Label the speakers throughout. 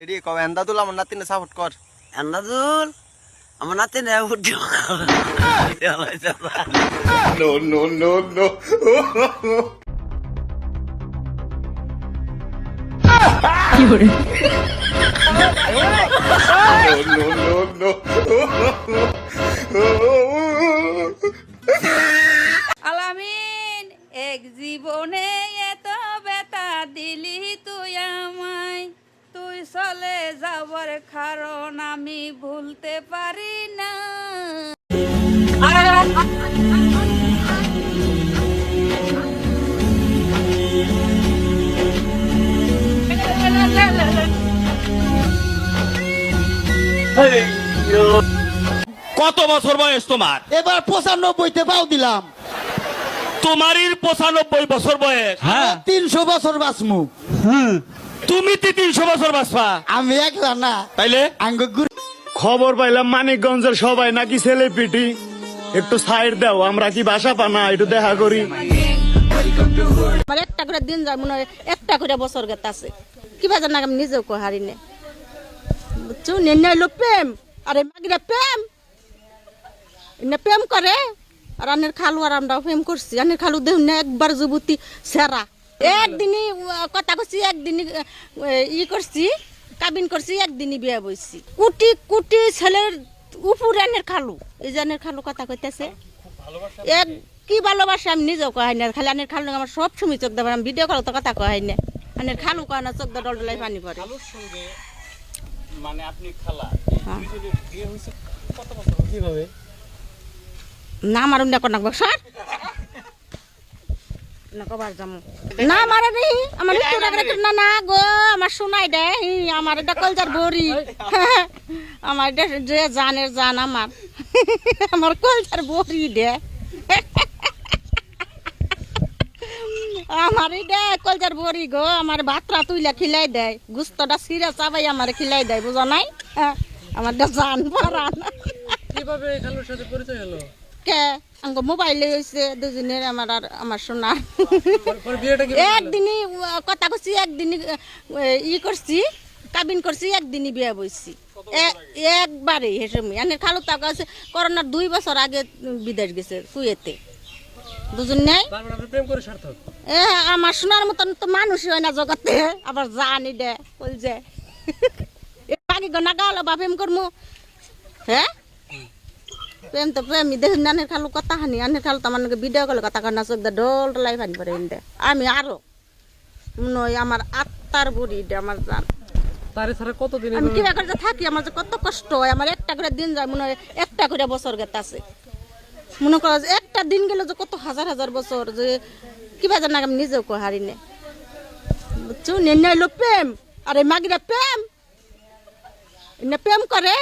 Speaker 1: এডি কও এন্দাদুল আমার নাতিনে সাপোর্ট কর।
Speaker 2: এন্দাদুল আমার নাতিনে উঠো।
Speaker 1: No no no no.
Speaker 3: কি করে?
Speaker 1: No no no no.
Speaker 4: Alamin এক জীবনে এত ব্যথা দিলি তুই আমায়, তুই চলে যাবার কারণ আমি ভুলতে পারি না।
Speaker 5: কত বছর বয়স তোমার?
Speaker 6: এবার 95তে পাও দিলাম।
Speaker 5: তোমারই 95 বছর বয়স।
Speaker 6: হ্যাঁ 300 বছর বাঁচমু।
Speaker 5: তুমি 300 বছর বাঁচবা?
Speaker 6: আমি একলা না,
Speaker 5: তাইলে
Speaker 7: খবর পাইলাম মানিকগঞ্জের সবাই নাকি সেলিব্রিটি। একটু সাইড দাও, আমরা কি বাসা পানা একটু দেখা করি।
Speaker 4: আমার একটা করে দিন যায়, মনে হয় একটা করে বছর গেতে আছে। কি বাজার না আমি নিজেও কো হারি নে বুঝছো। নেনাইলো প্রেম, আরে মাগিরা প্রেম এনে প্রেম করে। আর আনের খালু আর আমরাও প্রেম করছি। আনের খালু দেখুন না একবার যুবতী সেরা। একদিনই কথা করছি, একদিনই করছি, কাবিন করছি, একদিনই বিয়ে বইছি। কুটি কুটি ছেলের উপর আনের খালু, এই যে আনের খালু কথা কইতেছে এক কি ভালোবাসে আমি নিজেও কহাই না। খালি আনের খালু আমার সব সময় চোখ দেবার, আমি ভিডিও কল তো কথা কহাই না। আনের খালু কয় না, চোখ দা ডলডলাই পানি পড়ে।
Speaker 5: মানে আপনি খালা বিয়ে হইছে কত বছর? কিভাবে
Speaker 4: না আমার উন্না কোন স্যার না কবার যাম না মারে রে আমার না না গো আমার শোনাই দে আমার এটা কলজার বড়ি। আমার এটা যে জানের জান আমার আমার কলজার বড়ি দে আমার এটা কলজার বড়ি গো। আমার ভাতরা তুইলা খিলাই দেয়, গুস্তটা সিরা চাবাই আমার খিলাই দেয়, বুঝো নাই? আমার জান পরান।
Speaker 5: কিভাবে খালুর সাথে পরিচয় হলো?
Speaker 4: কে আঙ্গ মোবাইলে হইছে দুজনের, আমার আর আমার সোনার।
Speaker 5: বিয়েটা কি
Speaker 4: একদিনই কথা করছি, একদিনই করছি, কাবিন করছি, একদিনই বিয়ে বইছি। একবারে হেসমি আনের খালু তাকে আছে করোনার 2 বছর আগে বিদেশ গেছে কুয়েতে। দুজন নেই
Speaker 5: প্রেম করে সার্থক।
Speaker 4: আমার সোনার মতন তো মানুষই হয় না জগতে, আবার জানি দে বল যে বাকি গনা গালো বা প্রেম করমু। হ্যাঁ প্রেম তো প্রেমই দেখুন আনের খালু কথা হানি। আনের খালু তো আমার ভিডিও কলে কথা কান্না চোখ দা ডোল লাই পানি পরে দে। আমি আরো নয় আমার আত্মার বুড়ি দে আমার জান।
Speaker 5: তারে ছাড়া কতদিন
Speaker 4: আমি কিবা করে থাকি, আমার যে কত কষ্ট হয়। আমার একটা করে দিন যায়, মনে হয় একটা করে বছর গেতে আছে। মনে করো যে একটা দিন গেলে যে কত হাজার হাজার বছর, যে কিবা জানা আমি নিজেও কো হারি নে বুঝছো। নেনাইলো প্রেম, আরে মাগিরা প্রেম এনে প্রেম করে।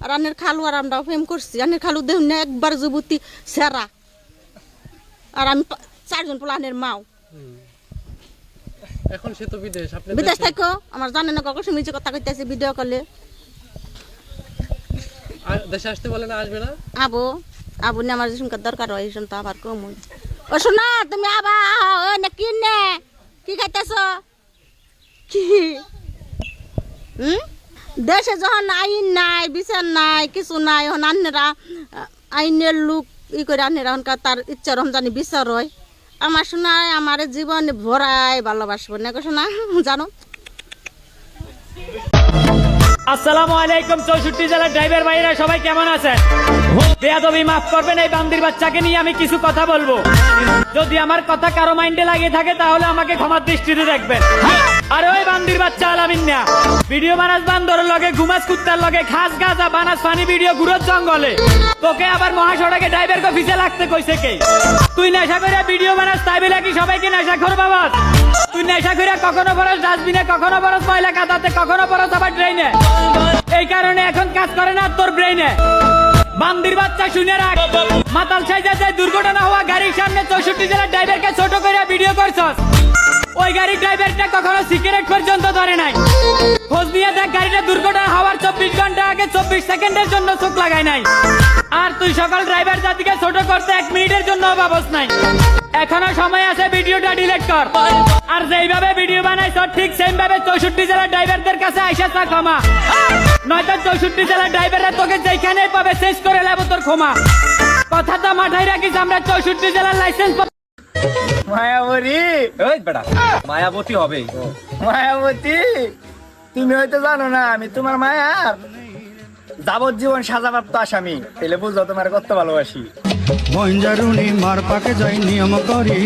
Speaker 4: আর আনের খালু আর আমরাও প্রেম করছি। আনের খালু দেখুন না একবার যুবতী সেরা। আর আমি 4 জন পোলা আনের মাও।
Speaker 5: এখন সে তো বিদেশ, আপনি
Speaker 4: বিদেশ থাকো আমার জানে না কখন শুনেছি কথা কইতেছে ভিডিও কলে।
Speaker 5: দেশে আসতে বলে না, আসবে না?
Speaker 4: আবো আবু নে আমার যেসব দরকার হয় এসব তো আবার কম। ও শোনা তুমি আবা ও না কি নে কি খাইতেছ কি? দেশে যখন আইন নাই, বিচার নাই, কিছু নাই, এখন আন্নেরা আইনের লোক করে আন্নেরা তার ইচ্ছা রমজানি বিচার হয়। আমার শোনায় আমার জীবন ভরাই ভালোবাসবো না শোনা জানো।
Speaker 8: আসসালামু আলাইকুম 64 জেলার ড্রাইভার ভাইরা সবাই কেমন আছেন? বেয়াদবি মাফ করবেন, এই বান্দির বাচ্চাকে নিয়ে আমি কিছু কথা বলবো। যদি আমার কথা কারো মাইন্ডে লাগিয়ে থাকে তাহলে আমাকে ক্ষমার দৃষ্টিতে দেখবেন। আর ওই বান্দির বাচ্চা আলামিন না ভিডিও বানাস বান্দরের লগে, ঘুমাস কুত্তার লগে, খাস গাজা বানাস পানি ভিডিও গুরুর জঙ্গলে। তোকে আবার মহাসড়কে ড্রাইভার কো পিছে লাগতে কইছে কে? তুই নেশা করে ভিডিও বানাস তাই বলে কি সবাইকে নেশা খোর বাবা? তুই নেশা করে কখনো বরস ডাস্টবিনে, কখনো বরস ময়লা কাদাতে, কখনো বরস আবার ড্রেনে। এই কারণে এখন কাজ করে না তোর ব্রেইনে। বান্দির বাচ্চা শুনে রাখ, মাতাল সাইজা যায় দুর্ঘটনা হওয়া গাড়ির সামনে 64 জেলার ড্রাইভারকে ছোট করে ভিডিও করছস। ওই গাড়ির ড্রাইভারটা কখনো সিগারেট পর্যন্ত ধরে নাই। খোঁজ নিয়ে দেখ গাড়িটা দুর্ঘটনা হওয়ার 24 ঘন্টা আগে 24 সেকেন্ডের জন্য চোখ লাগায় নাই। আর তুই সকল ড্রাইভার জাতিকে ছোট করতে 1 মিনিটের জন্য অভাবস নাই। এখনো সময় আছে, ভিডিওটা ডিলিট কর। আর যেইভাবে ভিডিও বানাইছ ঠিক সেম ভাবে 64 জেলার ড্রাইভারদের কাছে আইসা চা ক্ষমা, নয়তো 64 জেলার ড্রাইভাররা তোকে যেখানে পাবে শেষ করে নেব তোর ক্ষমা। কথাটা মাথায় রাখিস, আমরা 64 জেলার লাইসেন্স।
Speaker 5: মায়াবতী, ওই বেটা মায়াবতী হবে। মায়াবতী, তুমি হয়তো জানো না আমি তোমার মায়ার যাবজ্জীবন সাজাপ্রাপ্ত আসামি। তাহলে বুঝলো তোমার কত ভালোবাসি।
Speaker 7: মার পাকে যাই নিয়ম করি